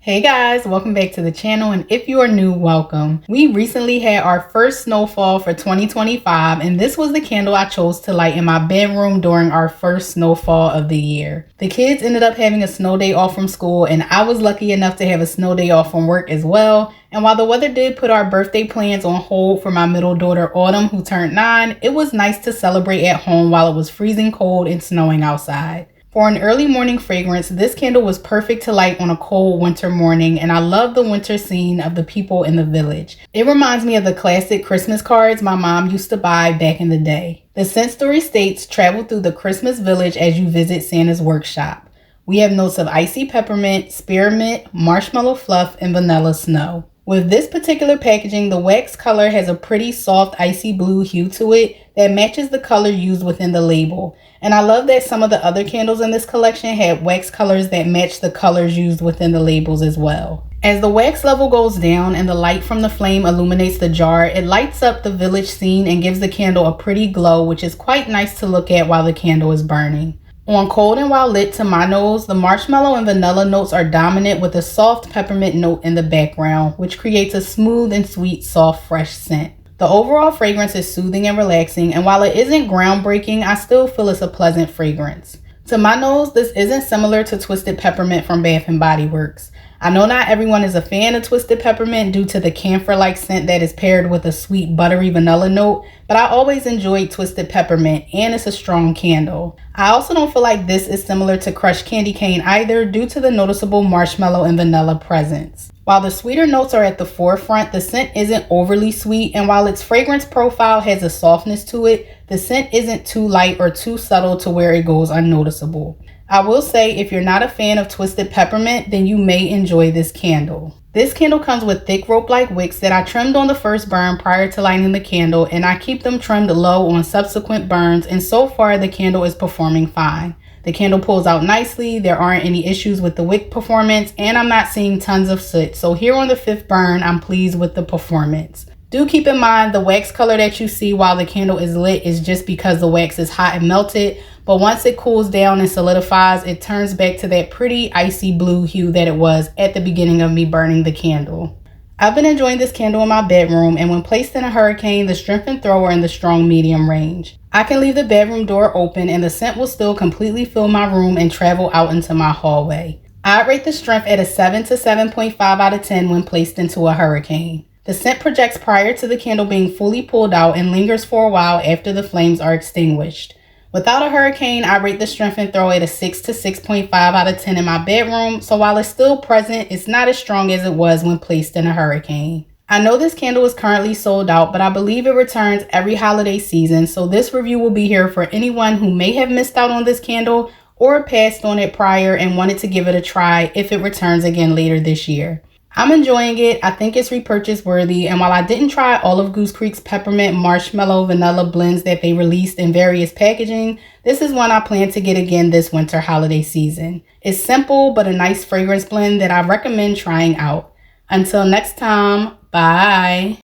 Hey guys, welcome back to the channel, and if you are new, welcome. We recently had our first snowfall for 2025, and this was the candle I chose to light in my bedroom during our first snowfall of the year. The kids ended up having a snow day off from school, and I was lucky enough to have a snow day off from work as well. And while the weather did put our birthday plans on hold for my middle daughter Autumn, who turned 9, it was nice to celebrate at home while it was freezing cold and snowing outside. For an early morning fragrance, this candle was perfect to light on a cold winter morning, and I love the winter scene of the people in the village. It reminds me of the classic Christmas cards my mom used to buy back in the day. The scent story states, travel through the Christmas village as you visit Santa's workshop. We have notes of icy peppermint, spearmint, marshmallow fluff, and vanilla snow. With this particular packaging, the wax color has a pretty soft icy blue hue to it that matches the color used within the label. And I love that some of the other candles in this collection had wax colors that match the colors used within the labels as well. As the wax level goes down and the light from the flame illuminates the jar, it lights up the village scene and gives the candle a pretty glow, which is quite nice to look at while the candle is burning. On cold and while lit, to my nose, the marshmallow and vanilla notes are dominant with a soft peppermint note in the background, which creates a smooth and sweet, soft, fresh scent. The overall fragrance is soothing and relaxing, and while it isn't groundbreaking, I still feel it's a pleasant fragrance. To my nose, this isn't similar to Twisted Peppermint from Bath & Body Works. I know not everyone is a fan of Twisted Peppermint due to the camphor-like scent that is paired with a sweet buttery vanilla note, but I always enjoyed Twisted Peppermint, and it's a strong candle. I also don't feel like this is similar to Crushed Candy Cane either due to the noticeable marshmallow and vanilla presence. While the sweeter notes are at the forefront, the scent isn't overly sweet, and while its fragrance profile has a softness to it, the scent isn't too light or too subtle to where it goes unnoticeable. I will say if you're not a fan of Twisted Peppermint, then you may enjoy this candle. This candle comes with thick rope-like wicks that I trimmed on the first burn prior to lighting the candle, and I keep them trimmed low on subsequent burns, and so far the candle is performing fine. The candle pulls out nicely, there aren't any issues with the wick performance, and I'm not seeing tons of soot, so here on the 5th burn, I'm pleased with the performance. Do keep in mind the wax color that you see while the candle is lit is just because the wax is hot and melted, but once it cools down and solidifies, it turns back to that pretty icy blue hue that it was at the beginning of me burning the candle. I've been enjoying this candle in my bedroom, and when placed in a hurricane, the strength and throw are in the strong medium range. I can leave the bedroom door open and the scent will still completely fill my room and travel out into my hallway. I'd rate the strength at a 7 to 7.5 out of 10 when placed into a hurricane. The scent projects prior to the candle being fully pulled out and lingers for a while after the flames are extinguished. Without a hurricane, I rate the strength and throw at a 6 to 6.5 out of 10 in my bedroom, so while it's still present, it's not as strong as it was when placed in a hurricane. I know this candle is currently sold out, but I believe it returns every holiday season, so this review will be here for anyone who may have missed out on this candle or passed on it prior and wanted to give it a try if it returns again later this year. I'm enjoying it. I think it's repurchase worthy, and while I didn't try all of Goose Creek's peppermint, marshmallow, vanilla blends that they released in various packaging, this is one I plan to get again this winter holiday season. It's simple but a nice fragrance blend that I recommend trying out. Until next time, bye!